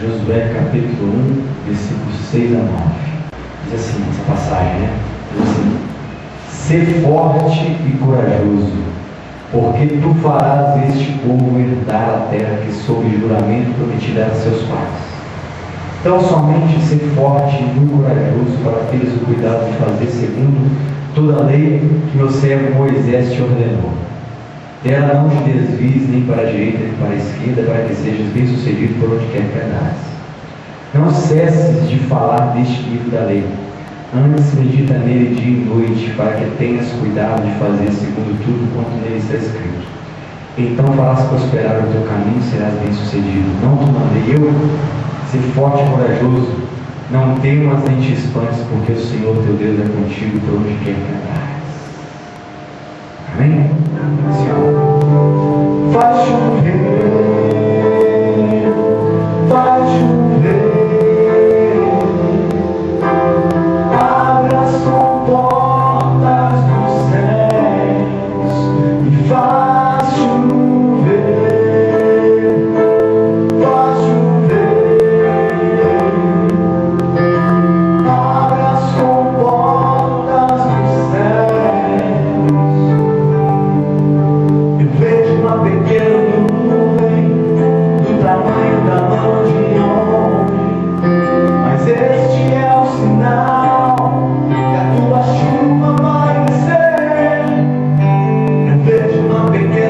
Josué capítulo 1, versículos 6 a 9. Diz assim, essa passagem, né? Diz assim: Sê forte e corajoso, porque tu farás este povo herdar a terra que sob juramento prometida a seus pais. Então somente ser forte e muito corajoso para teres o cuidado de fazer segundo toda a lei que meu servo Moisés te ordenou. Dela não te desvies nem para a direita nem para a esquerda, para que sejas bem sucedido por onde quer que andares. Não cesses de falar deste livro da lei, antes medita nele dia e noite, para que tenhas cuidado de fazer segundo tudo quanto nele está escrito. Então farás prosperar o teu caminho e serás bem sucedido. Não te mandei eu? Ser forte e corajoso, não temas nem te espantes, porque o Senhor teu Deus é contigo por onde quer que andares. Amém? Senhor, faz chover, faz chover, abra as comportas dos céus e faz chover, faz chover, abra as comportas dos céus. Eu vejo uma pequena nuvem do tamanho da mão de homem, mas este é o sinal que a tua chuva vai descer. Eu vejo uma pequena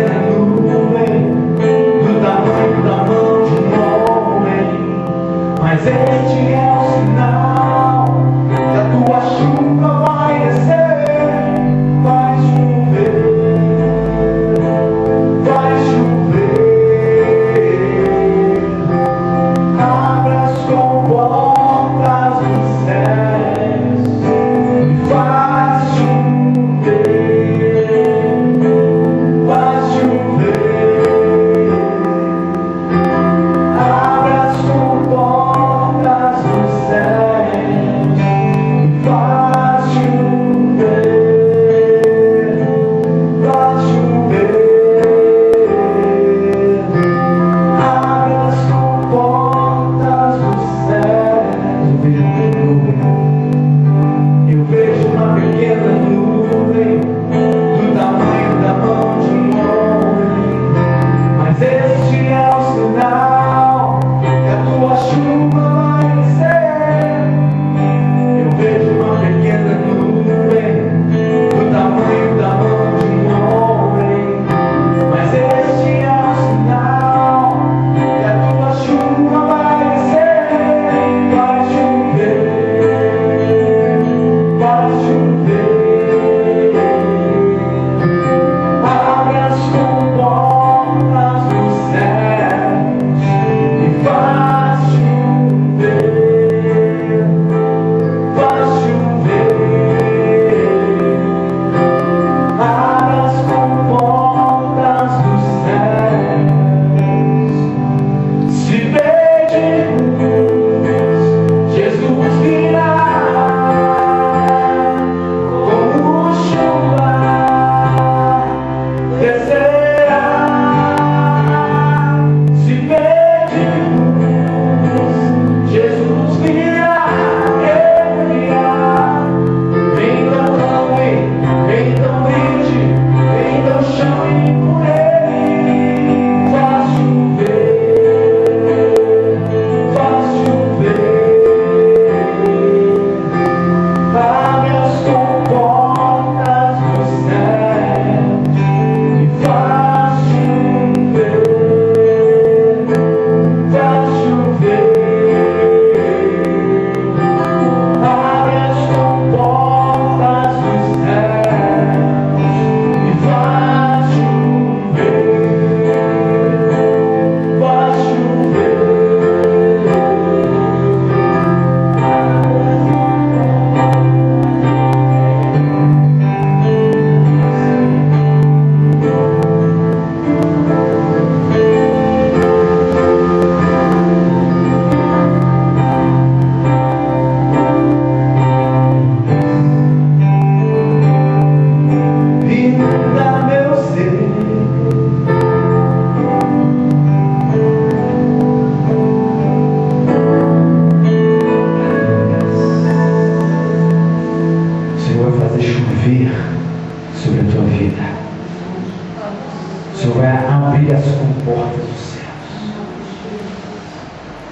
o Senhor vai abrir as comportas dos céus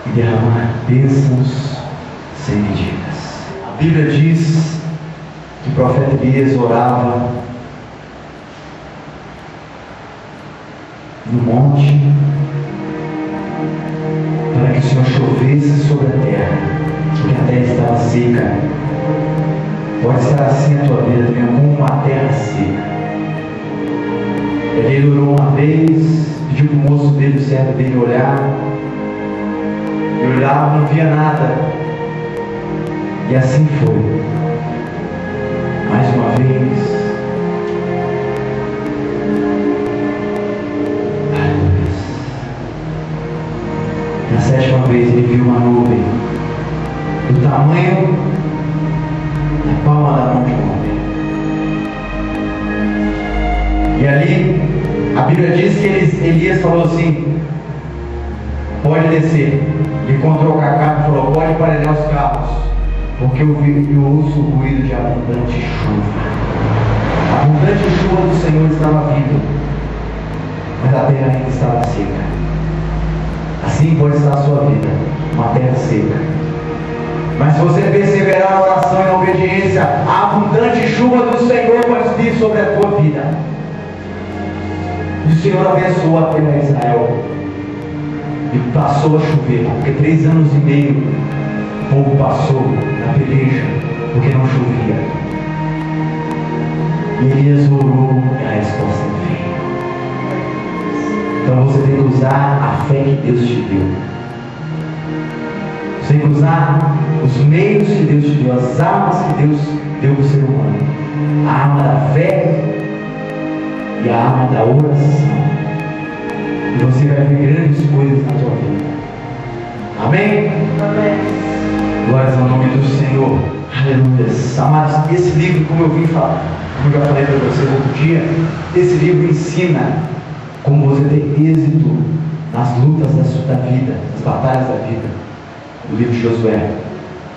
e derramar bênçãos sem medidas. A Bíblia diz que o profeta Elias orava no monte para que o Senhor chovesse sobre a terra, porque a terra estava seca. Pode estar assim a tua vida também, como uma terra seca. Ele orou uma vez, pediu para o moço dele, o servo dele, olhar. E olhava, não via nada. E assim foi. Mais uma vez. Na sétima vez ele viu uma nuvem do tamanho da palma da mão de um homem. E ali a Bíblia diz que Elias falou assim: pode descer. Ele encontrou o Cacá e falou: pode aparelhar os carros, porque eu ouço o ruído de abundante chuva. A abundante chuva do Senhor estava vindo, mas a terra ainda estava seca. Assim pode estar a sua vida, uma terra seca. Mas se você perseverar na oração e na obediência, a abundante chuva do Senhor vai vir sobre a tua vida. E o Senhor abençoou a terra de Israel e passou a chover, porque 3 anos e meio o povo passou na peleja, porque não chovia. E Elias orou e a resposta veio. Então você tem que usar a fé que Deus te deu. Você tem que usar os meios que Deus te deu, as armas que Deus deu para o ser humano. A arma da fé e a arma da oração. E você vai ver grandes coisas na sua vida. Amém? Amém. Glórias ao nome do Senhor. Aleluia. Amados, esse livro, como eu vim falar, como eu já falei para vocês outro dia, esse livro ensina como você ter êxito nas lutas da vida, nas batalhas da vida. O livro de Josué.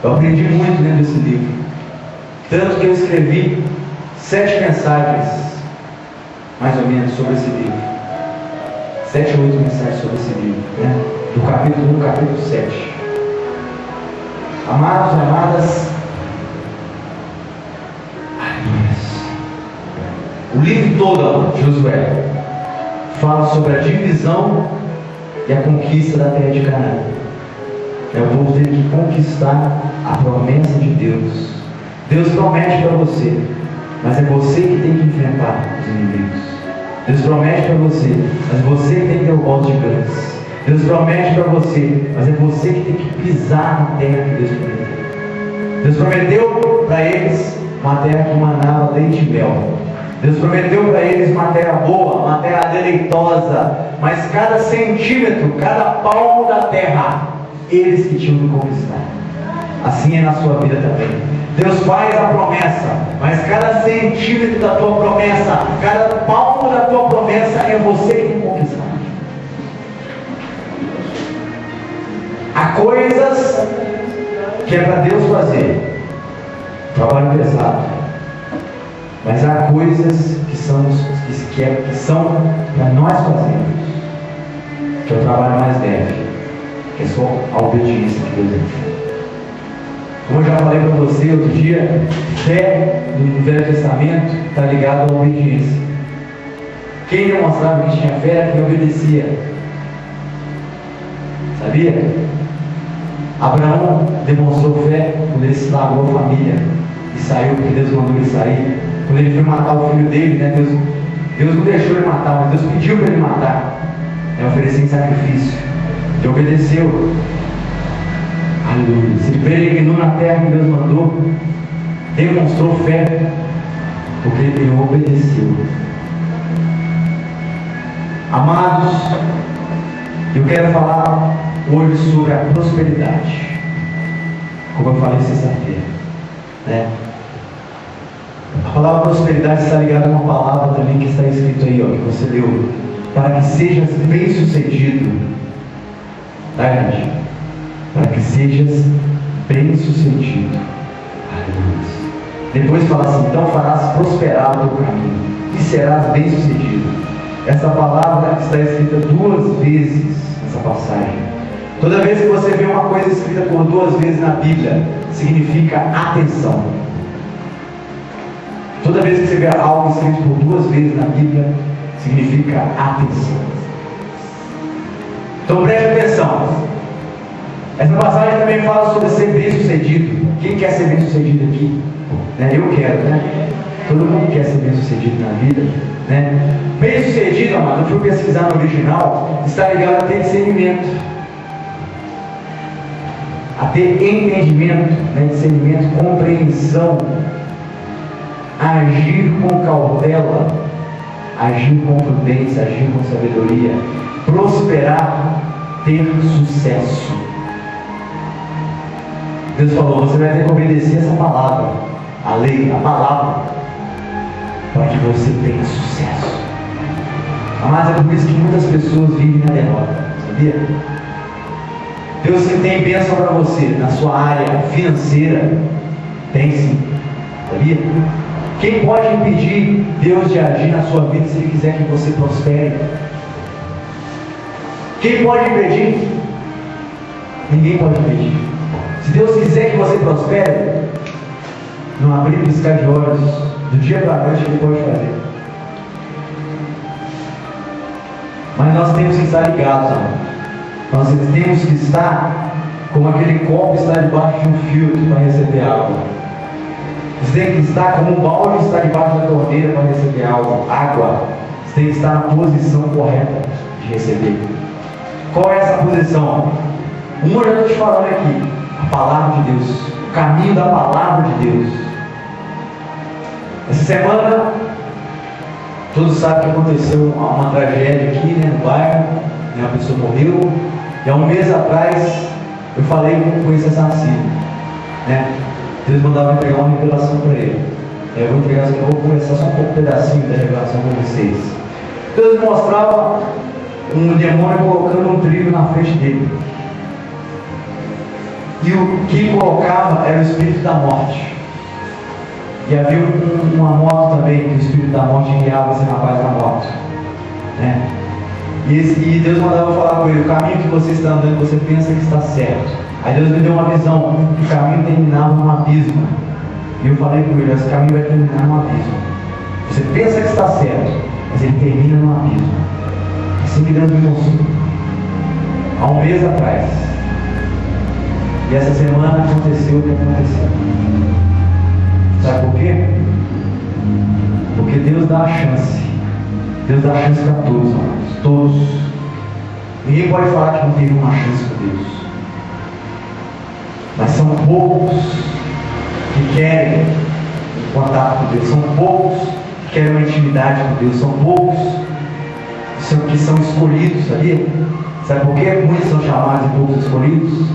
Eu aprendi muito dentro desse livro. Tanto que eu escrevi 7 mensagens, mais ou menos, sobre esse livro. 7 ou 8 mensagens sobre esse livro, né? Do capítulo 1 ao capítulo 7. Amados e amadas, o livro todo de Josué fala sobre a divisão e a conquista da terra de Canaã. É o povo ter que conquistar a promessa de Deus. Deus promete para você, mas é você que tem que enfrentar os inimigos. Deus promete para você, mas você que tem que ter o voto de gigantes. Deus promete para você, mas é você que tem que pisar na terra que Deus prometeu. Deus prometeu para eles uma terra que manava leite e mel. Deus prometeu para eles uma terra boa, uma terra deleitosa, mas cada centímetro, cada palmo da terra, eles que tinham que conquistar. Assim é na sua vida também. Deus faz a promessa, mas cada centímetro da tua promessa, cada palmo da tua promessa é você que tem que conquistar. Há coisas que é para Deus fazer, trabalho pesado, mas há coisas que são para nós fazermos, que é o trabalho mais leve, que é só a obediência que Deus tem. Como eu já falei para você outro dia, fé no Velho Testamento está ligado à obediência. Quem demonstrava que tinha fé era quem obedecia. Sabia? Abraão demonstrou fé quando ele se largou a família e saiu porque Deus mandou ele sair. Quando ele foi matar o filho dele, né, Deus não deixou ele matar, mas Deus pediu para ele matar. Oferecer em sacrifício. Ele obedeceu. Aleluia. Se peregrinou na terra que Deus mandou, demonstrou fé, porque ele obedeceu. Amados, eu quero falar hoje sobre a prosperidade, como eu falei sexta-feira, né? A palavra prosperidade está ligada a uma palavra também que está escrito aí, ó, que você leu, para que sejas bem sucedido, tá, gente? Para que sejas bem sucedido. Aleluia. Depois fala assim: então farás prosperar o teu caminho e serás bem sucedido. Essa palavra está escrita 2 vezes nessa passagem. Toda vez que você vê uma coisa escrita por 2 vezes na Bíblia, significa atenção. Toda vez que você vê algo escrito por 2 vezes na Bíblia, significa atenção. Então preste atenção. Essa passagem também fala sobre ser bem-sucedido. Quem quer ser bem-sucedido aqui? Eu quero, né? Todo mundo quer ser bem-sucedido na vida, né? Bem-sucedido, amado, eu fui pesquisar no original, está ligado a ter discernimento, a ter entendimento, né? Discernimento, compreensão, agir com cautela, agir com prudência, agir com sabedoria, prosperar, ter sucesso. Deus falou, você vai ter que obedecer essa palavra, a lei, a palavra, para que você tenha sucesso. Mas é por isso que muitas pessoas vivem na derrota, sabia? Deus tem bênção para você na sua área financeira, tem sim, sabia? Quem pode impedir Deus de agir na sua vida se Ele quiser que você prospere? Quem pode impedir? Ninguém pode impedir. Se Deus quiser que você prospere, não abrir e piscar de olhos, do dia para a noite Ele pode fazer. Mas nós temos que estar ligados, amor. Nós temos que estar como aquele copo está debaixo de um filtro para receber água. Você tem que estar como um balde está debaixo da torneira para receber água. Você tem que estar na posição correta de receber. Qual é essa posição? Uma eu já estou te falando aqui. A palavra de Deus. O caminho da palavra de Deus. Essa semana, todos sabem que aconteceu uma tragédia aqui, né, no bairro. Uma pessoa morreu. E há um mês atrás, eu falei com esse assassino, né? Deus mandava entregar uma revelação para ele. Eu vou começar só um pedacinho da revelação com vocês. Deus mostrava um demônio colocando um trilho na frente dele. E o que colocava era o espírito da morte. E havia uma moto também, que o espírito da morte guiava esse rapaz na moto, né? E Deus mandava falar com ele, o caminho que você está andando, você pensa que está certo. Aí Deus me deu uma visão, que o caminho terminava num abismo. E eu falei com ele, esse caminho vai terminar num abismo. Você pensa que está certo, mas ele termina num abismo. Assim que Deus me mostrou. Há um mês atrás. E essa semana aconteceu o que aconteceu. Sabe por quê? Porque Deus dá a chance. Deus dá a chance para todos, amados. Todos. Ninguém pode falar que não teve uma chance com Deus. Mas são poucos que querem um contato com Deus. São poucos que querem uma intimidade com Deus. São poucos que são escolhidos, sabia? Sabe por quê? Muitos são chamados e poucos escolhidos.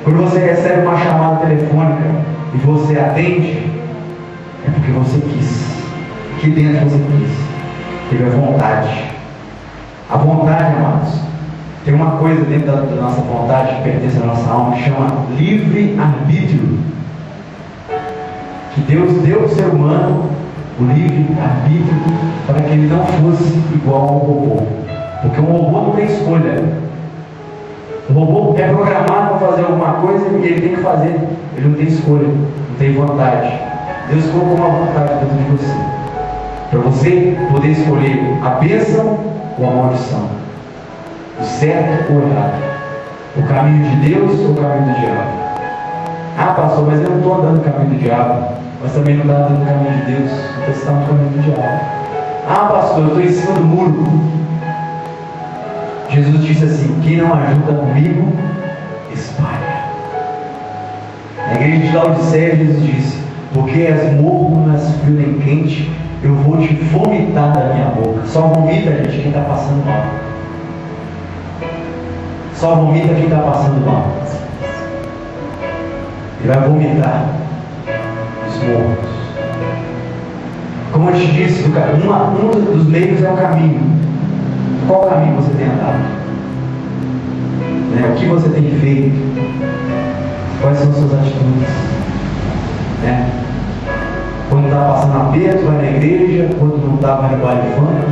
Quando você recebe uma chamada telefônica e você atende, é porque você quis. Aqui dentro você quis. Teve a vontade. A vontade, amados, tem uma coisa dentro da nossa vontade que pertence à nossa alma que chama livre-arbítrio. Que Deus deu ao ser humano o livre-arbítrio para que ele não fosse igual ao robô. Porque um robô não tem escolha. O robô é programado para fazer alguma coisa e ele tem que fazer. Ele não tem escolha, não tem vontade. Deus colocou uma vontade dentro de você. Para você poder escolher a bênção ou a maldição, o certo ou o errado, o caminho de Deus ou o caminho do diabo. Ah, pastor, mas eu não estou andando no caminho do diabo, mas também não está andando no caminho de Deus, então você está no caminho do diabo. Ah, pastor, eu estou em cima do muro. Jesus disse assim: quem não ajuda comigo, espalha. Na igreja de Laodiceia, Jesus disse: porque és morno, não és frio nem quente, eu vou te vomitar da minha boca. Só vomita, gente, quem está passando mal. Só vomita quem está passando mal. Ele vai vomitar os mortos. Como eu te disse, um dos meios é o caminho. Qual caminho você tem andado? O que você tem feito? Quais são as suas atitudes? Quando está passando aperto, vai na igreja. Quando não está, vai no baile funk.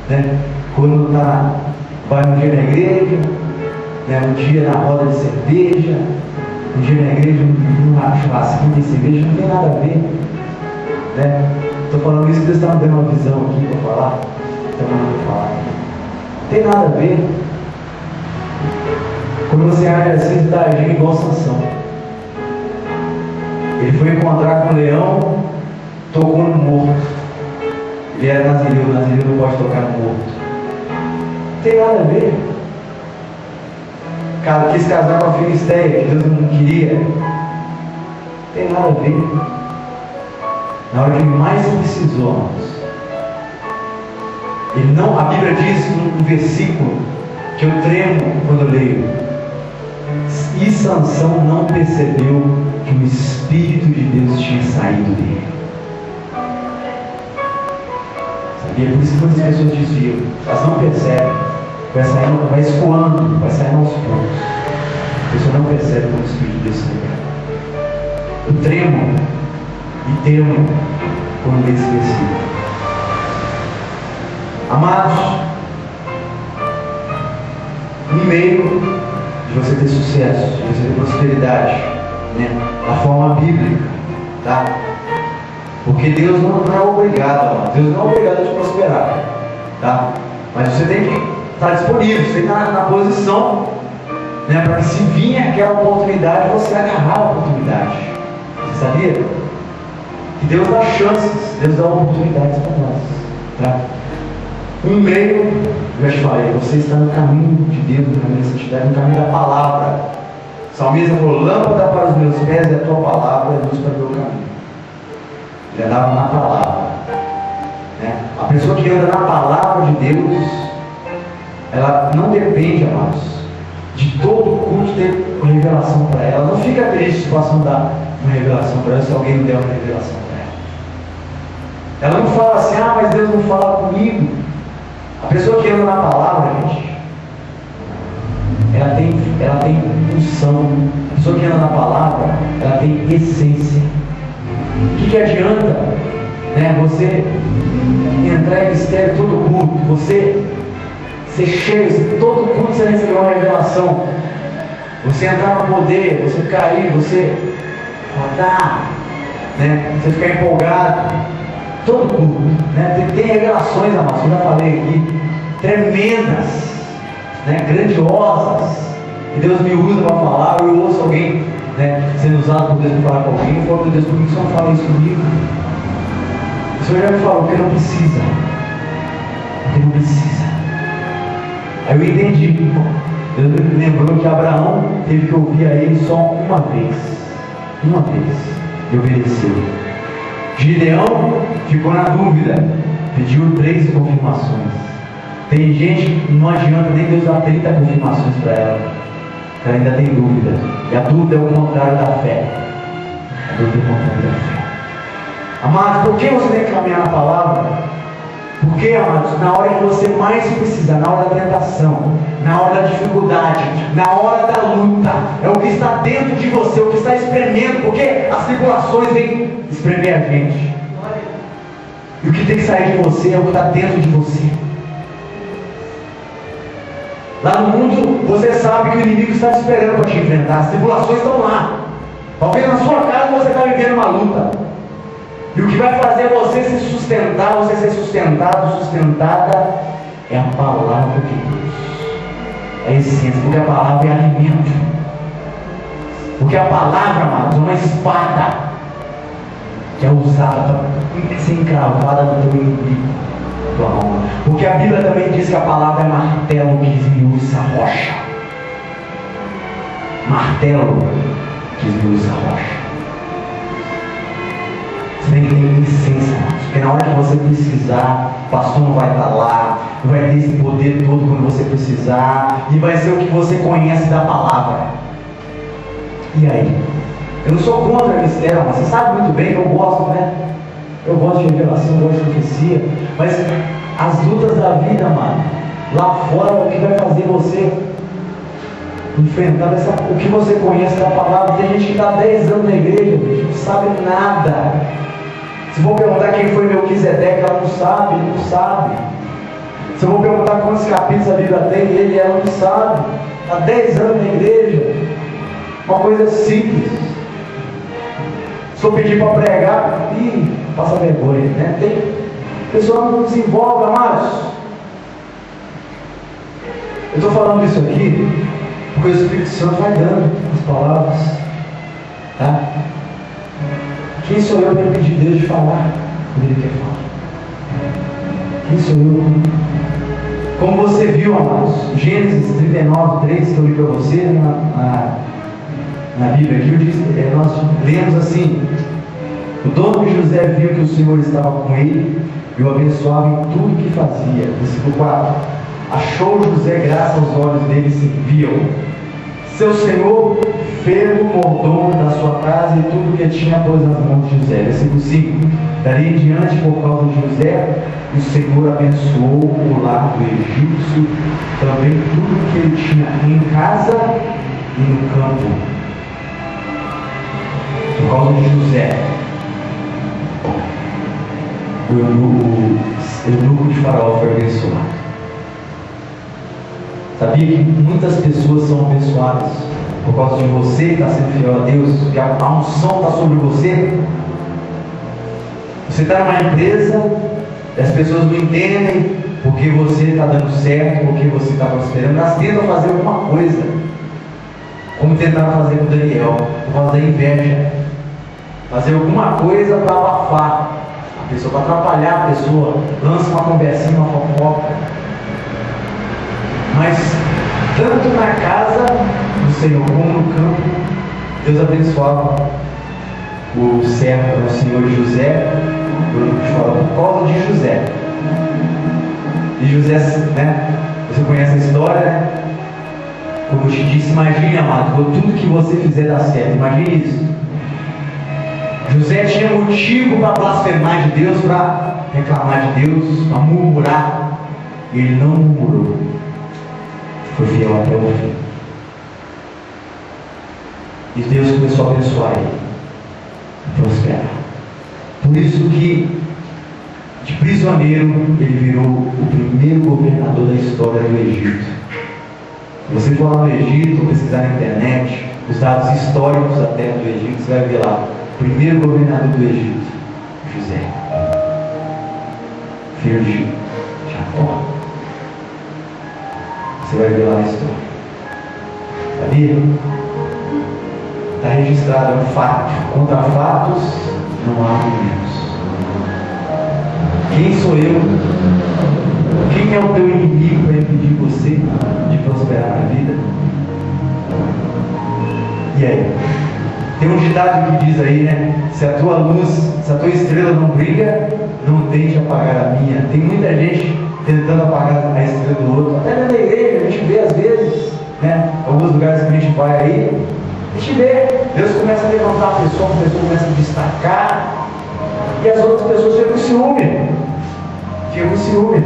né? Quando vai um dia na igreja, né? Um dia na roda de cerveja, um dia na igreja, numa churrasquinha de cerveja, não tem nada a ver, né? Estou falando isso porque Deus está me dando uma visão aqui para falar, não tem nada a ver. Quando você age assim, você está agindo igual Sansão. Ele foi encontrar com o leão, tocou no morto. Ele era nazireu, o nazireu não pode tocar no morto. Não tem nada a ver. O cara quis casar com a Filisteia, que Deus não queria. Não tem nada a ver. Na hora que ele mais precisou, irmãos. Ele não, a Bíblia diz no versículo que eu tremo quando eu leio. E Sansão não percebeu que o Espírito de Deus tinha saído dele. Sabia? Por isso que muitas pessoas desviam. Elas não percebem. Vai escoando, vai saindo aos poucos. A pessoa não percebe como o Espírito de Deus sai dela. Eu tremo e temo quando leio esse versículo. Amados, no meio de você ter sucesso, de você ter prosperidade, né? Da forma bíblica, tá? Porque Deus não é obrigado, amado. Deus não é obrigado a te prosperar, tá? Mas você tem que estar disponível, você tem que estar na posição, né? Para que se vir aquela oportunidade, você agarrar a oportunidade. Você sabia? Que Deus dá chances, Deus dá oportunidades para nós, tá? Um meio, eu já te falei, você está no caminho de Deus, no caminho da santidade, no caminho da palavra. O salmista falou: lâmpada para os meus pés e a tua palavra é luz para o meu caminho. Ele andava na palavra, né? A pessoa que anda na palavra de Deus, ela não depende, amados, de todo culto ter uma revelação para ela. Não fica triste se possa dar uma revelação para ela, se alguém não der uma revelação para ela. Ela não fala assim: ah, mas Deus não fala comigo. A pessoa que anda na palavra, gente, ela tem função. A pessoa que anda na palavra, ela tem essência. O que adianta, né, você entrar em mistério todo culto, você ser cheio, todo culto você recebeu uma revelação, você entrar no poder, você cair, você rodar, né, você ficar empolgado. Todo culto, né? Tem revelações, amados, eu já falei aqui, tremendas, né? Grandiosas, e Deus me usa para falar. Eu ouço alguém, né, sendo usado por Deus para falar com alguém, eu falo: meu Deus, por que o Senhor fala isso comigo? O Senhor já me falou: porque não precisa, porque não precisa. Aí eu entendi. Deus me lembrou que Abraão teve que ouvir a ele só uma vez, e obedeceu. Gideão ficou na dúvida, pediu 3 confirmações. Tem gente que não adianta nem Deus dar 30 confirmações para ela, ela ainda tem dúvida. E a dúvida é o contrário da fé. A dúvida é o contrário da fé. Amados, por que você tem que caminhar na palavra? Porque, amados, na hora que você mais precisa, na hora da tentação, na hora da dificuldade, na hora da luta, é o que está dentro de você, o que está espremendo, porque as tribulações vêm espremer a gente. E o que tem que sair de você é o que está dentro de você. Lá no mundo, você sabe que o inimigo está te esperando para te enfrentar, as tribulações estão lá. Talvez na sua casa você está vivendo uma luta. E o que vai fazer você se sustentar, você ser sustentado, sustentada, é a palavra de Deus. É a essência, porque a palavra é alimento. Porque a palavra, amados, é uma espada que é usada para ser encravada no teu inimigo, na tua alma. Porque a Bíblia também diz que a palavra é martelo que esmiuça a rocha. Martelo que esmiuça a rocha. Você tem que ter licença, porque na hora que você precisar, o pastor não vai estar lá, não vai ter esse poder todo quando você precisar, e vai ser o que você conhece da palavra. E aí? Eu não sou contra a mistério, mas você sabe muito bem que eu gosto, né? Eu gosto de revelação, eu gosto de profecia, mas as lutas da vida, mano, lá fora, o que vai fazer você enfrentar o que você conhece da palavra? Tem gente que está 10 anos na igreja, não sabe nada. Se for perguntar quem foi Melquisedeque, ela não sabe, ele não sabe. Se eu vou perguntar quantos capítulos a Bíblia tem, ele e ela não sabe. Há 10 anos na igreja. Uma coisa simples. Se eu pedir para pregar, passa vergonha, né? O pessoal não desenvolve, amados. Eu estou falando isso aqui porque o Espírito Santo vai dando as palavras, tá? Quem sou eu para impedir Deus de falar quando Ele quer falar? Quem sou eu? Como você viu, amados, Gênesis 39, 3, que eu li para você na Bíblia aqui, nós lemos assim: o dono de José viu que o Senhor estava com ele e o abençoava em tudo que fazia. Versículo 4: achou José graça aos olhos dele e se viam. Seu senhor fez o mordomo da sua casa e tudo que tinha pôs nas mãos de José. Versículo 5: dali em diante, por causa de José, o Senhor abençoou o lar do egípcio, também tudo que ele tinha em casa e no campo. Por causa de José, o eunuco de Faraó foi abençoado. Sabia que muitas pessoas são abençoadas por causa de você que está sendo fiel a Deus, que a unção está sobre você? Você está numa empresa e as pessoas não entendem porque você está dando certo, porque você está prosperando. Elas tentam fazer alguma coisa, como tentaram fazer com Daniel, por causa da inveja. Fazer alguma coisa para abafar a pessoa, para atrapalhar a pessoa, lança uma conversinha, uma fofoca. Mas tanto na casa do Senhor como no campo, Deus abençoava o servo, o Senhor José, por causa de José. E José, né? Você conhece a história, né? Como eu te disse, imagine, amado, tudo que você fizer dá certo. Imagine isso. José tinha motivo para blasfemar de Deus, para reclamar de Deus, para murmurar. E ele não murmurou. Foi fiel até o fim. E Deus começou a abençoar ele, a prosperar. Por isso que, de prisioneiro, ele virou o primeiro governador da história do Egito. Se você for lá no Egito, pesquisar na internet, os dados históricos da terra do Egito, você vai ver lá, o primeiro governador do Egito, José, filho de Jacó. Você vai ver lá a história. Sabia? Está registrado, é um fato. Contra fatos não há argumentos. Quem sou eu? Quem é o teu inimigo para impedir você de prosperar na vida? E aí? Tem um ditado que diz aí, né? Se a tua luz, se a tua estrela não brilha, não tente apagar a minha. Tem muita gente tentando apagar a estrela do outro. Até na igreja, a gente vê às vezes, né? Alguns lugares que a gente vai aí, a gente vê, Deus começa a levantar a pessoa começa a destacar, e as outras pessoas ficam com ciúme. Ficam com ciúme.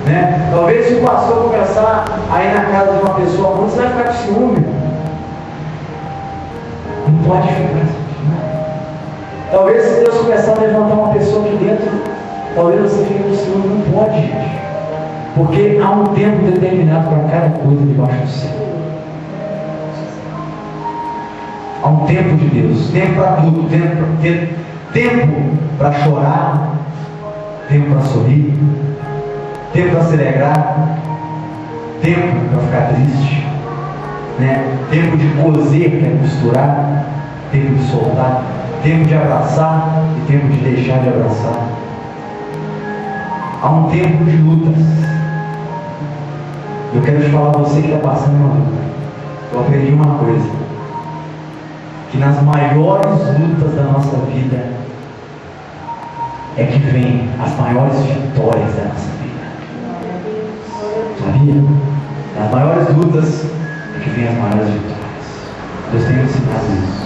Né? Talvez se o pastor começar a ir na casa de uma pessoa, você vai ficar com ciúme. Não pode ficar. Talvez se Deus começar a levantar uma pessoa aqui dentro, talvez você fique com ciúme. Não pode, gente. Porque há um tempo determinado para cada coisa debaixo do céu. Há um tempo de Deus, tempo para tudo, tempo para chorar, tempo para sorrir, tempo para se alegrar, tempo para ficar triste, né? Tempo de coser, que é costurar, tempo de soltar, tempo de abraçar e tempo de deixar de abraçar. Há um tempo de lutas. Eu quero te falar a você que está passando uma luta. Eu aprendi uma coisa, que nas maiores lutas da nossa vida é que vem as maiores vitórias da nossa vida. Sabia? Nas maiores lutas é que vem as maiores vitórias. Deus tem ensinado isso.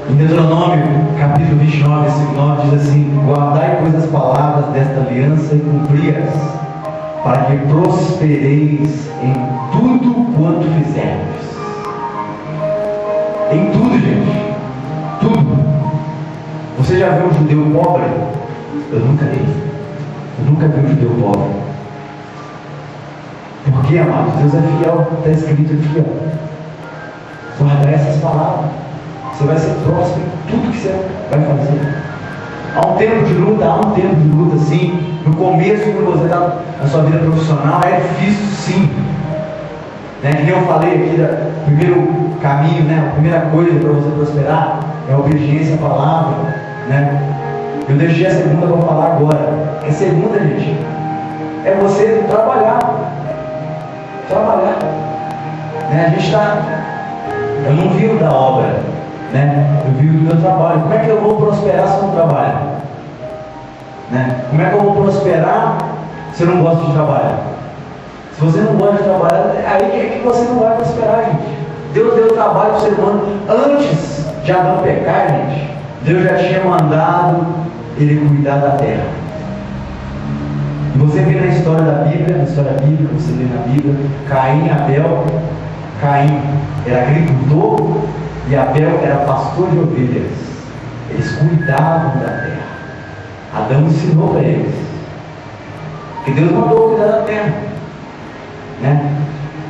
Em Deuteronômio, capítulo 29, versículo 9, diz assim: guardai, pois, as palavras desta aliança e cumpri-as, para que prospereis em tudo quanto fizerdes. Em tudo, gente. Tudo. Você já viu um judeu pobre? Eu nunca vi. Eu nunca vi um judeu pobre. Por quê, amados? Deus é fiel, está escrito aqui, ó. Guardar essas palavras. Você vai ser próspero em tudo que você vai fazer. Há um tempo de luta, sim. No começo, quando você está na sua vida profissional, é difícil, sim. Né? Que eu falei aqui, o primeiro caminho, né? A primeira coisa para você prosperar é a obediência à palavra, né? Eu deixei a segunda para falar agora. A segunda, gente, é você trabalhar. Né? A gente está... Eu não vivo da obra, né? Eu vivo do meu trabalho. Como é que eu vou prosperar se eu não trabalho? Né? Como é que eu vou prosperar se eu não gosto de trabalhar? Se você não gosta de trabalhar, aí é que você não vai prosperar, gente. Deus deu trabalho para o ser humano. Antes de Adão pecar, gente, Deus já tinha mandado ele cuidar da terra. E você vê na história da Bíblia, você vê na Bíblia, Caim e Abel. Caim era agricultor e Abel era pastor de ovelhas. Eles cuidavam da terra. Adão ensinou para eles. Que Deus mandou cuidar da terra. Né?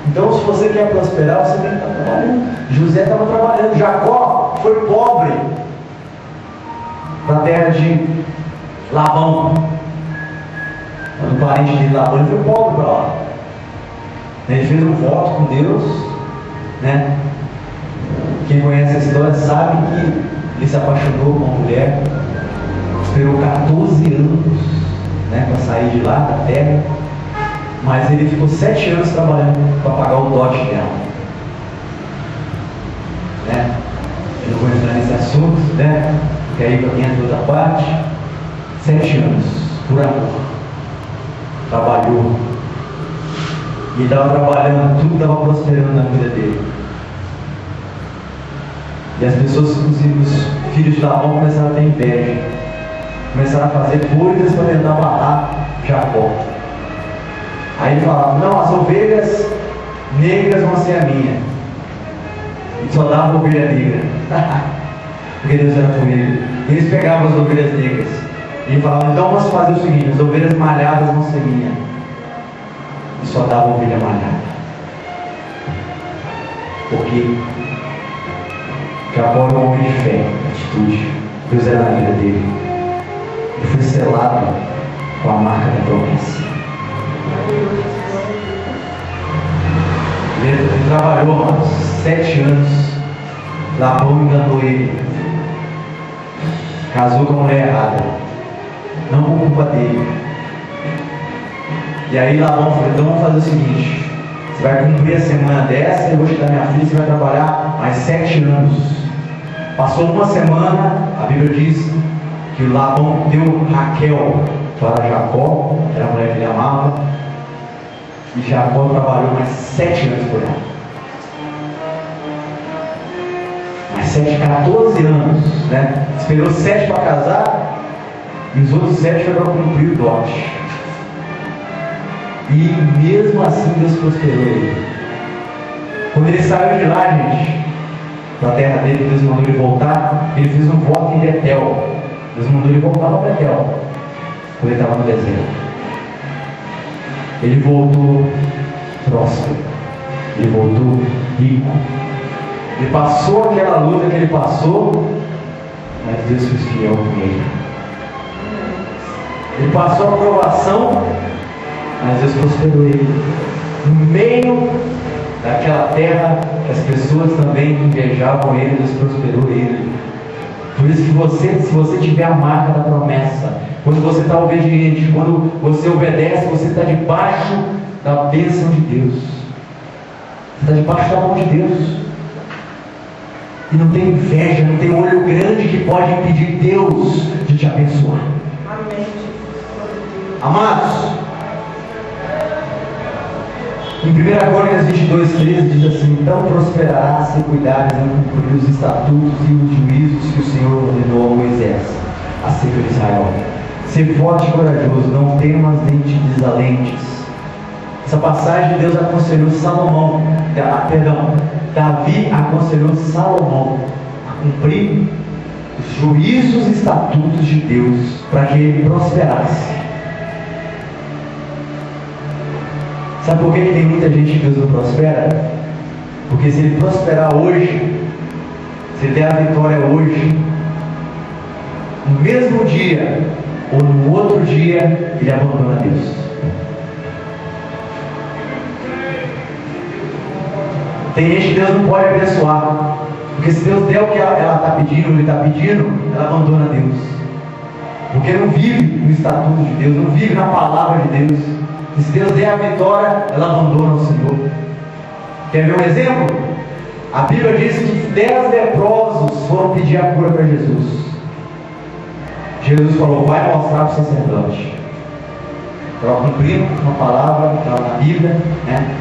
Então, se você quer prosperar, você tem que estar trabalhando. José estava trabalhando. Jacó foi pobre na terra de Labão. Quando o parente de Labão, ele foi pobre para lá. Ele fez um voto com Deus, né? Quem conhece a história sabe que ele se apaixonou por uma mulher, esperou 14 anos, né, para sair de lá da terra, mas ele ficou 7 anos trabalhando para pagar o dote dela, né? Eu não vou entrar nesse assunto, né? Porque aí entra outra parte. 7 anos por amor, trabalhou. E estava trabalhando, tudo estava prosperando na vida dele. E as pessoas, inclusive os filhos de Labão, começaram a ter inveja. Começaram a fazer coisas para tentar matar Jacó. Aí ele falava: não, as ovelhas negras vão ser a minha. E só dava ovelha negra. Porque Deus era com ele. E eles pegavam as ovelhas negras. E ele falava: então vamos fazer o seguinte, as ovelhas malhadas vão ser minhas. E só dava ovelha malhada. Porque Jacó era um homem de fé, atitude. Deus era na vida dele. Ele foi selado com a marca da promessa. Ele trabalhou 7 anos. Labão enganou ele. Casou com a mulher errada. Não por culpa dele. E aí Labão falou: então vamos fazer o seguinte, você vai cumprir a semana dessa, eu vou te dar minha filha, você vai trabalhar mais 7 anos. Passou uma semana, a Bíblia diz que o Labão deu Raquel para Jacó, era a mulher que ele amava, e Jacó trabalhou mais 7 anos por ela. Mais 7, 14 anos, né? Esperou 7 para casar, e os outros 7 foram para cumprir o dote. E mesmo assim Deus prosperou ele. Quando ele saiu de lá, gente, da terra dele, Deus mandou ele voltar. Ele fez um voto em Betel. Deus mandou ele voltar para Betel, quando ele estava no deserto. Ele voltou próspero. Ele voltou rico. Ele passou aquela luta que ele passou, mas Deus foi fiel com ele. Ele passou a provação, mas Deus prosperou ele. No meio daquela terra que as pessoas também invejavam ele, Deus prosperou ele. Por isso que se você tiver a marca da promessa, quando você está obediente, quando você obedece, você está debaixo da bênção de Deus. Você está debaixo da mão de Deus. E não tem inveja, não tem olho grande que pode impedir Deus de te abençoar. Amém. Amados, em 1 Crônicas 22:13 diz assim: então prosperará se cuidares em cumprir os estatutos e os juízos que o Senhor ordenou a Moisés, acerca de Israel. Ser forte e corajoso, não temas nem te desalentes. Essa passagem Deus aconselhou Salomão, Davi aconselhou Salomão a cumprir os juízos e estatutos de Deus para que ele prosperasse. Sabe por que tem muita gente que Deus não prospera? Porque se ele prosperar hoje, se ele der a vitória hoje, no mesmo dia ou no outro dia, ele abandona Deus. Tem gente que Deus não pode abençoar, porque se Deus der o que ela está pedindo, ele está pedindo, ela abandona Deus. Porque não vive no estatuto de Deus, não vive na palavra de Deus. E se Deus der a vitória, ela abandona o Senhor. Quer ver um exemplo? A Bíblia diz que 10 leprosos foram pedir a cura para Jesus. Jesus falou: vai mostrar para o sacerdote. Estava cumprindo uma palavra que estava na Bíblia, né?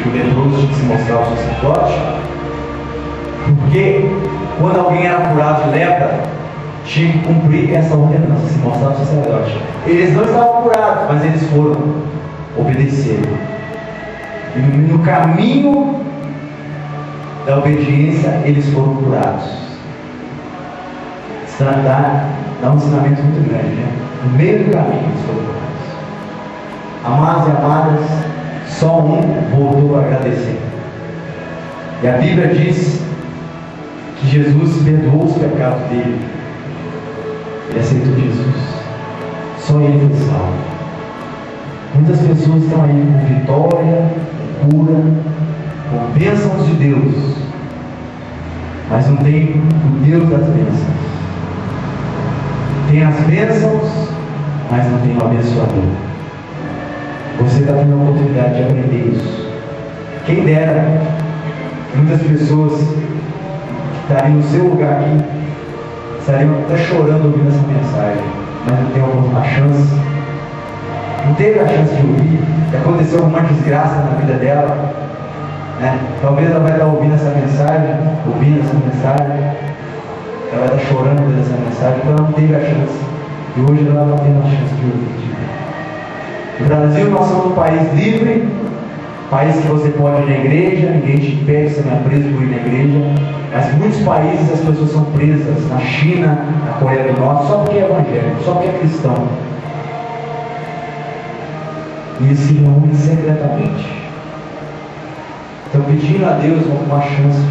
Que o leproso tinha que se mostrar ao sacerdote. Porque quando alguém era curado de lepra, tinha que cumprir essa ordenança, se mostrar ao sacerdote. Eles não estavam curados, mas eles foram obedecer. E no caminho da obediência, eles foram curados. Isso dá um ensinamento muito grande, né? No meio do caminho, eles foram curados. Amados e amadas, só um voltou para agradecer. E a Bíblia diz que Jesus perdoou os pecados dele. Ele aceitou Jesus. Só ele foi salvo. Muitas pessoas estão aí com vitória, com cura, com bênçãos de Deus, mas não tem o Deus das bênçãos. Tem as bênçãos, mas não tem o abençoador. Você está tendo a oportunidade de aprender isso. Quem dera, muitas pessoas que estariam no seu lugar aqui estariam até chorando ouvindo essa mensagem, mas não tem a chance. Não teve a chance de ouvir, que aconteceu alguma desgraça na vida dela, né? Talvez ela vai estar ouvindo essa mensagem, ela vai estar chorando ouvindo essa mensagem, então ela não teve a chance, e hoje ela não tem a chance de ouvir. No Brasil nós somos um país livre, país que você pode ir na igreja, ninguém te impede, você não é preso por ir na igreja, mas em muitos países as pessoas são presas, na China, na Coreia do Norte, só porque é evangélico, só porque é cristão. E eles se reúnem secretamente. Estão pedindo a Deus uma chance,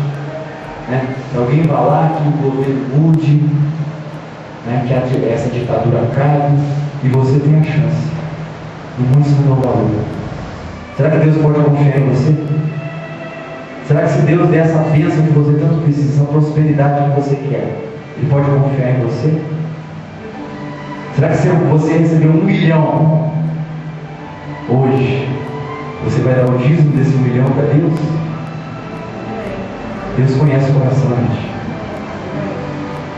né? Se alguém falar que o governo mude, né? Que essa ditadura acabe, e você tem a chance. E muitos não dão valor. Será que Deus pode confiar em você? Será que se Deus der essa bênção que você tanto precisa, essa prosperidade que você quer, Ele pode confiar em você? Será que se você receber 1 milhão hoje, você vai dar o dízimo desse 1 milhão para Deus? Deus conhece o coração, gente.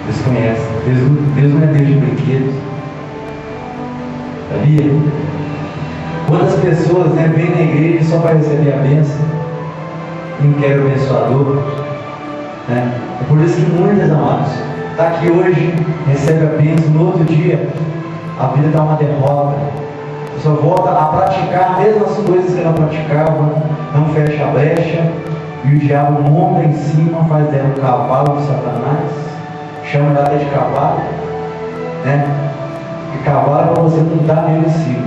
Deus conhece. Deus não é Deus de brinquedos. Sabia? Quantas pessoas, né, vêm na igreja só para receber a bênção e não querem o abençoador, né? É por isso que muitas, amados, está aqui hoje, recebe a bênção, no outro dia a vida está uma derrota. Só volta a praticar as mesmas coisas que ela praticava, não fecha a brecha, e o diabo monta em cima, faz dela um cavalo de Satanás, chama ela até de cavalo, né? E cavalo é para você montar nele em cima,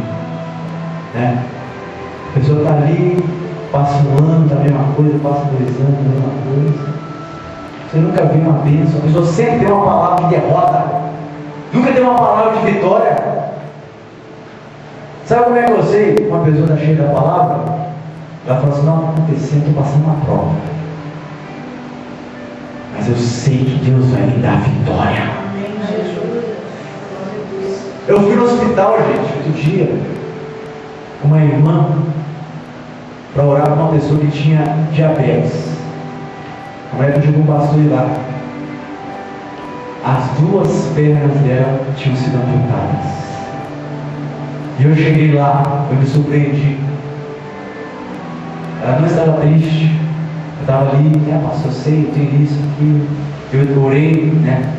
né? A pessoa está ali, passa um ano, tá a mesma coisa, passa 2 anos, a mesma coisa. Você nunca viu uma bênção, a pessoa sempre tem uma palavra de derrota, nunca tem uma palavra de vitória. Sabe como é que eu sei? Uma pessoa está cheia da palavra, ela fala assim: não, está acontecendo, estou passando uma prova, mas eu sei que Deus vai me dar vitória. Eu fui no hospital, gente, outro dia, com uma irmã, para orar para uma pessoa que tinha diabetes. A mulher pediu para um pastor ir lá. As 2 pernas dela tinham sido amputadas. E eu cheguei lá, eu me surpreendi. Ela não estava triste. Eu estava ali, né, pastor, eu sei, eu tenho isso, aquilo. Eu orei, né?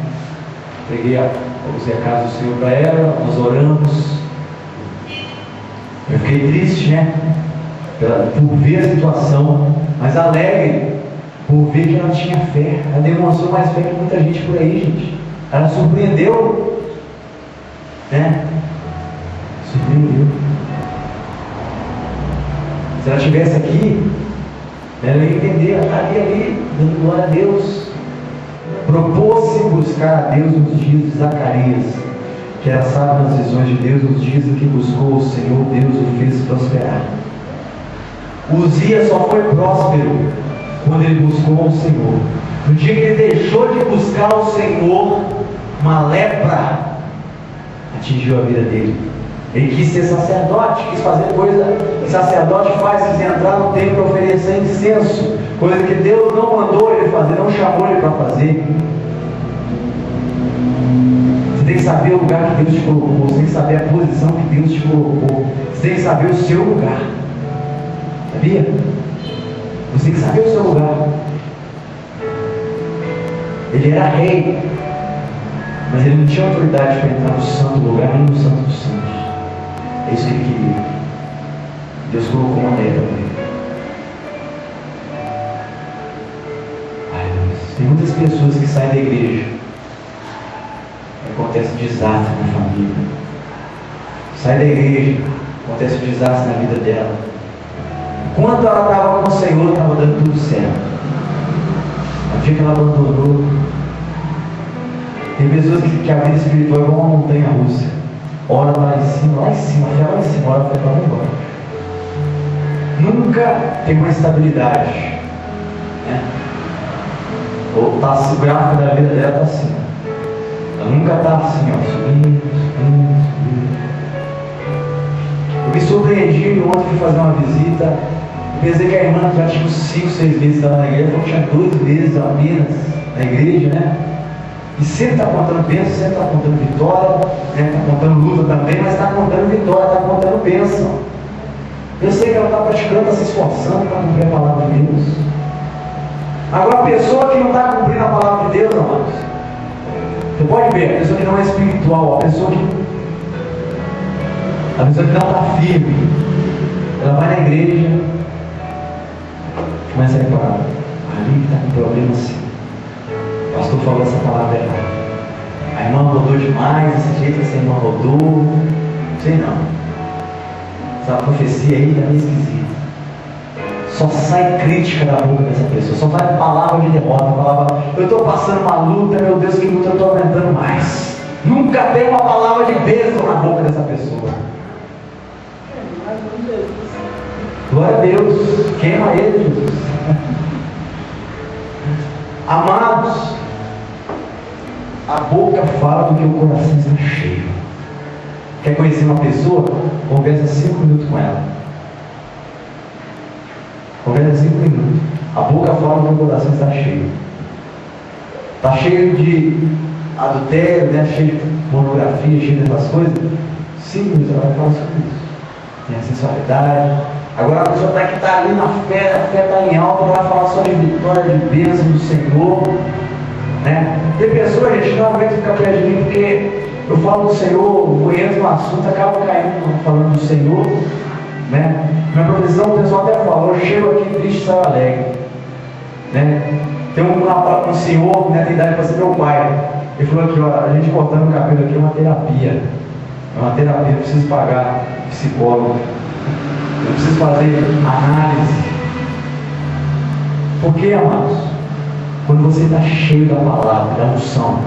Usei a casa do Senhor para ela, nós oramos. Eu fiquei triste, né? Por ver a situação, mas alegre por ver que ela tinha fé. Ela demonstrou mais fé que muita gente por aí, gente. Ela surpreendeu, né? Surpreendeu. Se ela estivesse aqui, ela ia entender, ela estaria ali, dando glória a Deus. Propôs-se buscar a Deus nos dias de Zacarias, que era sábio nas visões de Deus, nos dias em que buscou o Senhor, Deus o fez prosperar. Uzias só foi próspero quando ele buscou o Senhor. No dia que ele deixou de buscar o Senhor, uma lepra atingiu a vida dele. Ele quis ser sacerdote, quis fazer coisa que sacerdote faz, quis entrar no templo para oferecer incenso, coisa que Deus não mandou ele fazer, não chamou ele para fazer. Você tem que saber o lugar que Deus te colocou, você tem que saber a posição que Deus te colocou, você tem que saber o seu lugar. Sabia? Você tem que saber o seu lugar. Ele era rei, mas ele não tinha autoridade para entrar no santo lugar, nem no santo dos santos. É isso que ele queria. Deus colocou uma regra para ele. Ai, Deus. Tem muitas pessoas que saem da igreja e acontece um desastre na família. Sai da igreja, acontece um desastre na vida dela. Enquanto ela estava com o Senhor, estava dando tudo certo. No dia que ela abandonou, tem pessoas que a vida espiritual é igual uma montanha russa. Ora lá em cima, ora lá em cima, ora para lá embora. Nunca tem uma estabilidade, né? Ou está assim, o gráfico da vida dela está assim. Ela nunca está assim, ó, subindo. Eu me surpreendi ontem, fui fazer uma visita. Pensei que a irmã já tinha uns 5, 6 meses na igreja, então tinha 2 meses apenas na igreja, né? E sempre está contando bênção, sempre está contando vitória, né? Está contando luta também, mas está contando vitória, está contando bênção. Eu sei que ela está praticando, está se esforçando para cumprir a palavra de Deus. Agora, a pessoa que não está cumprindo a palavra de Deus, amados, você pode ver, a pessoa que não é espiritual, a pessoa que não está firme, ela vai na igreja, começa a reparar, ali está com problema assim. O pastor falou essa palavra errada. A irmã rodou demais, desse jeito que essa irmã rodou. Não sei não. Essa profecia aí está meio esquisita. Só sai crítica da boca dessa pessoa. Só sai palavra de derrota. Palavra, eu estou passando uma luta, meu Deus, que luta, eu estou aumentando mais. Nunca tem uma palavra de bênção na boca dessa pessoa. Glória a Deus. Queima ele, Jesus. Amados, a boca fala do que o coração está cheio. Quer conhecer uma pessoa? Conversa 5 minutos com ela. Conversa 5 minutos. A boca fala do que o coração está cheio. Está cheio de adultério, né? Cheio de pornografia, cheio dessas coisas. 5 minutos ela vai falar sobre isso. Tem a sensualidade. Agora a pessoa que está ali na fé, a fé está em alta, ela vai falar só de vitória, de bênção do Senhor, né? Tem pessoas, gente, não aguenta ficar perto de mim, porque eu falo do Senhor, eu entro no assunto, acabo caindo falando do Senhor, né? Minha profissão, o pessoal até fala, eu chego aqui triste, saio alegre, né? Tem um senhor, né, tem idade para ser meu pai, ele falou aqui, ó, a gente cortando o cabelo aqui é uma terapia, eu preciso pagar psicólogo. Eu preciso fazer análise. Por quê, amados? Quando você está cheio da palavra, da unção,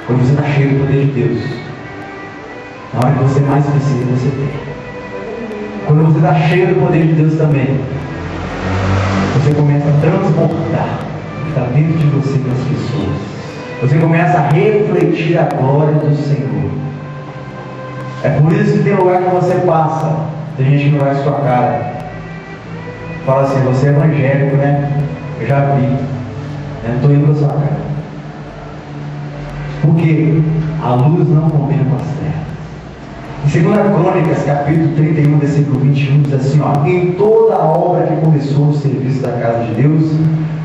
quando você está cheio do poder de Deus, na hora que você mais precisa, você tem. Quando você está cheio do poder de Deus também, você começa a transbordar o que está dentro de você para as pessoas. Você começa a refletir a glória do Senhor. É por isso que tem lugar que você passa, tem gente que não vai com sua cara. Fala assim, você é evangélico, né? Eu já vi. Eu não estou indo com a sua cara. Porque a luz não combina com as trevas. Em 2 Crônicas, capítulo 31, versículo 21, diz assim, ó, em toda a obra que começou no serviço da casa de Deus,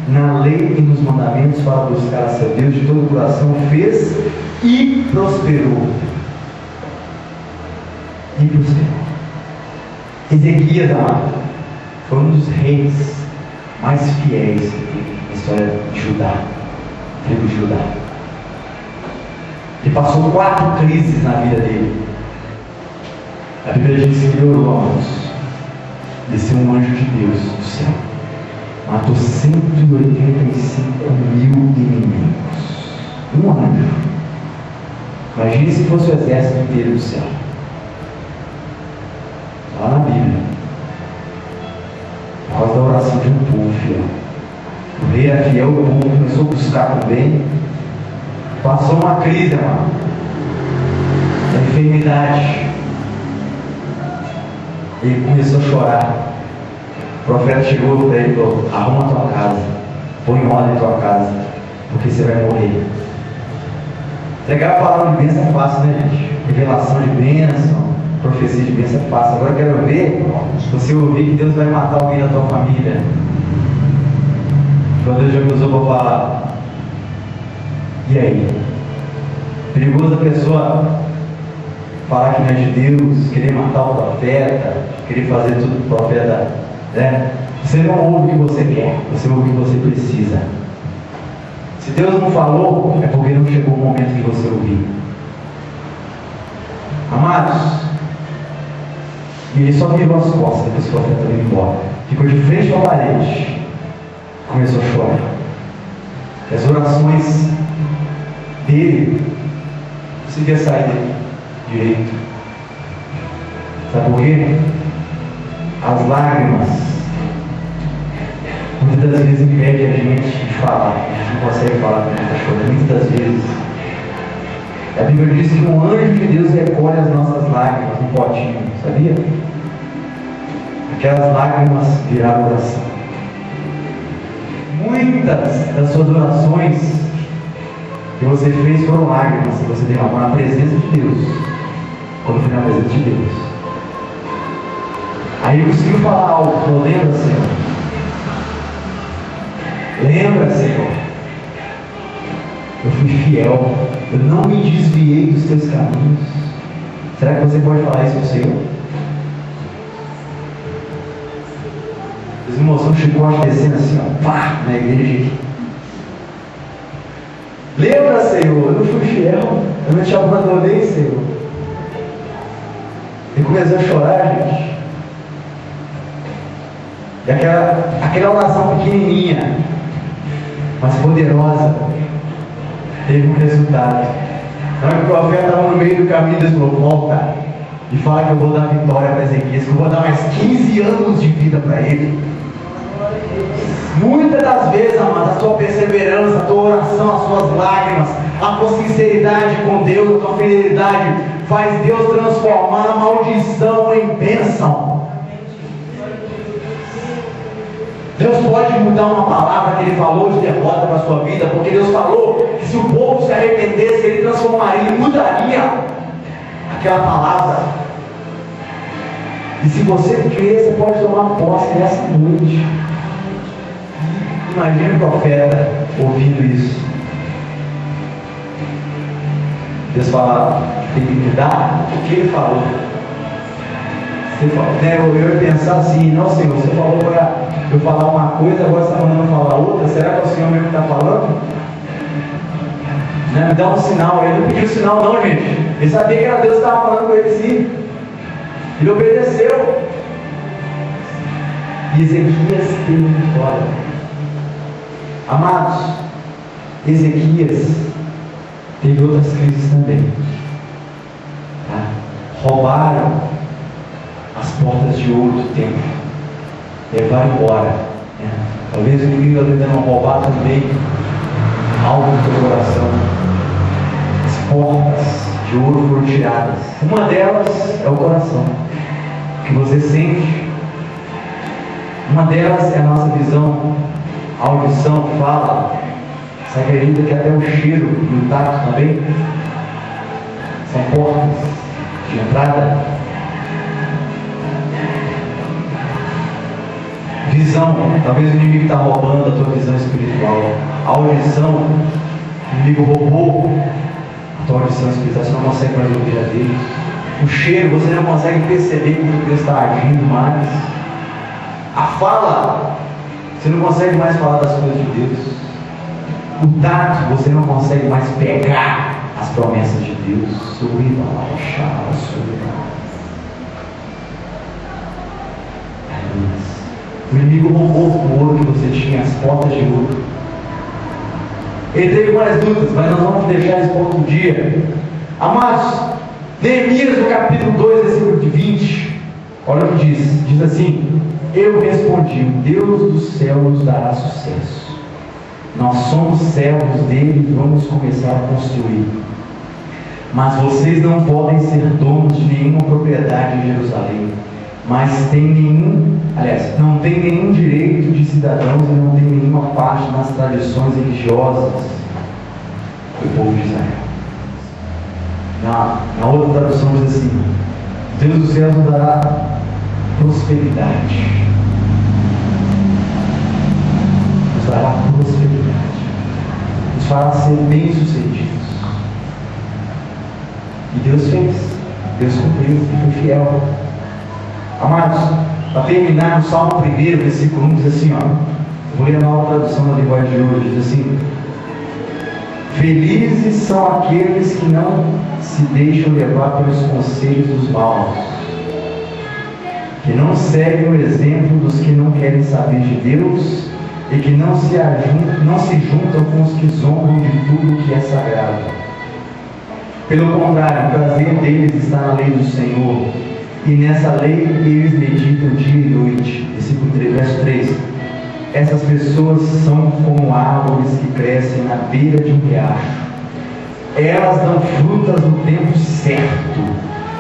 na lei e nos mandamentos para buscar a seu Deus de todo o coração, fez e prosperou. E prosperou. Ezequias, amado, foi um dos reis mais fiéis na história de Judá, tribo de Judá. Ele passou 4 crises na vida dele. A Bíblia diz que ele orou, amados. desceu um anjo de Deus do céu, matou 185 mil inimigos. Um anjo. Imagine se fosse o exército inteiro do céu. Lá na Bíblia, por causa da oração de um povo fiel. O rei era fiel, o povo começou a buscar também. Passou uma crise, amado, da enfermidade. Ele começou a chorar. O profeta chegou para ele e falou: arruma a tua casa, põe em ordem a tua casa, porque você vai morrer. Pregar a palavra de bênção é fácil, né, gente? Revelação de bênção, profecia de bênção é fácil. Agora eu quero ver você ouvir que Deus vai matar alguém da tua família. Quando Deus já me usou para falar. E aí? Perigoso a pessoa falar que não é de Deus, querer matar o profeta, querer fazer tudo que o profeta, né? Você não ouve o que você quer, você ouve o que você precisa. Se Deus não falou, é porque não chegou o momento que você ouviu. Amados, e ele só virou as costas depois que o profeta veio embora. Ficou de frente para a parede. Começou a chorar. E as orações dele não conseguia sair direito. Sabe por quê? As lágrimas muitas das vezes impedem a gente de falar. A gente não consegue falar quando está chorando. Muitas vezes a Bíblia diz que um anjo de Deus recolhe as nossas lágrimas num potinho, sabia? Aquelas lágrimas viraram oração. Muitas das suas orações que você fez foram lágrimas que você derramou na presença de Deus. Quando foi na presença de Deus. Aí eu conseguiu falar algo. Falou: lembra, Senhor? Lembra, Senhor? Eu fui fiel. Eu não me desviei dos teus caminhos. Será que você pode falar isso ao Senhor? Os irmãos são chicote descendo assim, ó, pá, na igreja. Lembra, Senhor? Eu não fui fiel. Eu não te abandonei, Senhor. E começou a chorar, gente. E aquela oração pequenininha, mas poderosa, teve um resultado. Na hora que o profeta estava no meio do caminho, Deus falou: volta e fala que eu vou dar vitória para Ezequias, que eu vou dar mais 15 anos de vida para ele. Muitas das vezes, amado, a tua perseverança, a tua oração, as suas lágrimas, a tua sinceridade com Deus, a tua fidelidade, faz Deus transformar a maldição em bênção. Deus pode mudar uma palavra que Ele falou de derrota para a sua vida, porque Deus falou que se o povo se arrependesse, Ele transformaria, Ele mudaria aquela palavra. E se você crer, você pode tomar posse nessa noite. Imagina o profeta ouvindo isso. Deus fala: tem que mudar o que Ele falou. Eu ia pensar assim: não, Senhor, você falou para eu falar uma coisa, agora você está mandando falar outra. Será que é o Senhor mesmo que está falando? Né? Me dá um sinal. Ele não pediu sinal, não, gente. Ele sabia que era Deus que estava falando com ele, sim. Ele obedeceu. E Ezequias teve vitória. Amados, Ezequias teve outras crises também. Tá? Roubaram as portas de ouro do templo, levaram embora. Né? Talvez o inimigo está tentando roubar também algo do teu coração. As portas de ouro foram tiradas. Uma delas é o coração, que você sente. Uma delas é a nossa visão, a audição, fala. Você acredita que até o cheiro e o tato também são portas de entrada? Visão, talvez o inimigo está roubando a tua visão espiritual. A audição, o inimigo roubou a tua audição espiritual, você não consegue mais ouvir a Deus. O cheiro, você não consegue perceber como Deus está agindo mais. A fala, você não consegue mais falar das coisas de Deus. O tato, você não consegue mais pegar as promessas de Deus. Subiva lá, subiva. O inimigo roubou o ouro que você tinha, as portas de ouro. Ele teve várias lutas, mas nós vamos deixar isso para outro dia. Amados, Neemias no capítulo 2, versículo 20, olha o que diz. Diz assim: eu respondi, o Deus do céu nos dará sucesso. Nós somos servos dele e vamos começar a construir. Mas vocês não podem ser donos de nenhuma propriedade em Jerusalém. Mas não tem nenhum direito de cidadãos e não tem nenhuma parte nas tradições religiosas do povo de Israel. Na outra tradução diz assim: Deus do céu nos dará prosperidade. Nos dará prosperidade. Nos fará ser bem-sucedidos. E Deus fez. Deus cumpriu e foi fiel. Amados, para terminar, no Salmo 1, versículo 1, diz assim, vou ler a nova tradução da linguagem de hoje, diz assim: felizes são aqueles que não se deixam levar pelos conselhos dos maus, que não seguem o exemplo dos que não querem saber de Deus e que não se juntam com os que zombam de tudo que é sagrado. Pelo contrário, o prazer deles está na lei do Senhor, e nessa lei eles meditam dia e noite. Versículo 3, verso 3. Essas pessoas são como árvores que crescem na beira de um riacho. Elas dão frutas no tempo certo,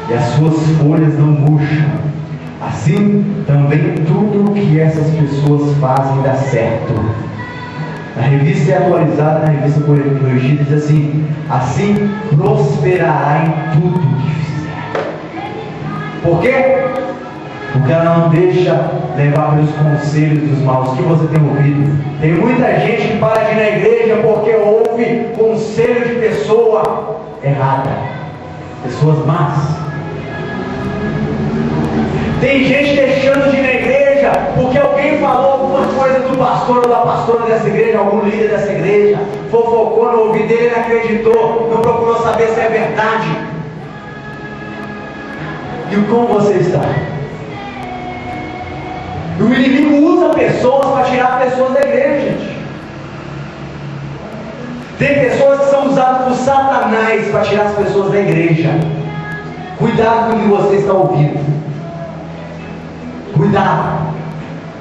e as suas folhas não murcham. Assim, também tudo o que essas pessoas fazem dá certo. Na revista é atualizada, na revista corrigida, diz assim: assim prosperará em tudo que fizer. Por quê? Porque ela não deixa levar pelos conselhos dos maus. O que você tem ouvido? Tem muita gente que para de ir na igreja porque ouve conselho de pessoa errada, pessoas más. Tem gente deixando de ir na igreja porque alguém falou alguma coisa do pastor ou da pastora dessa igreja, algum líder dessa igreja, fofocou no ouvido dele, não acreditou, não procurou saber se é verdade. E como você está? O inimigo usa pessoas para tirar pessoas da igreja, gente. Tem pessoas que são usadas por Satanás para tirar as pessoas da igreja. Cuidado com o que você está ouvindo. Cuidado.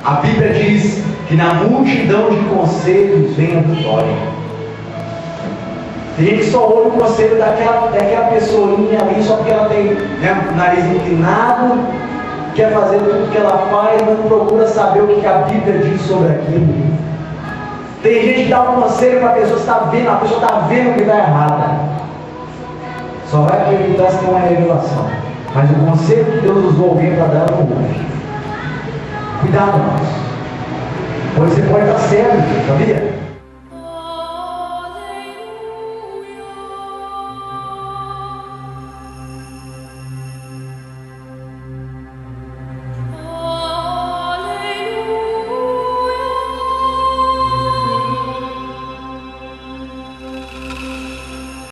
A Bíblia diz que na multidão de conselhos vem a vitória. Tem gente que só ouve o conselho daquela pessoinha ali só porque ela tem o nariz inclinado, quer fazer tudo que ela faz, mas não procura saber o que a Bíblia diz sobre aquilo. Tem gente que dá um conselho para a pessoa está vendo, a pessoa está vendo que está errada. Só vai acreditar se tem uma revelação. Mas o conselho que Deus usou alguém para dar, ela não ouve. Cuidado, irmãos. Pois você pode estar cego, sabia?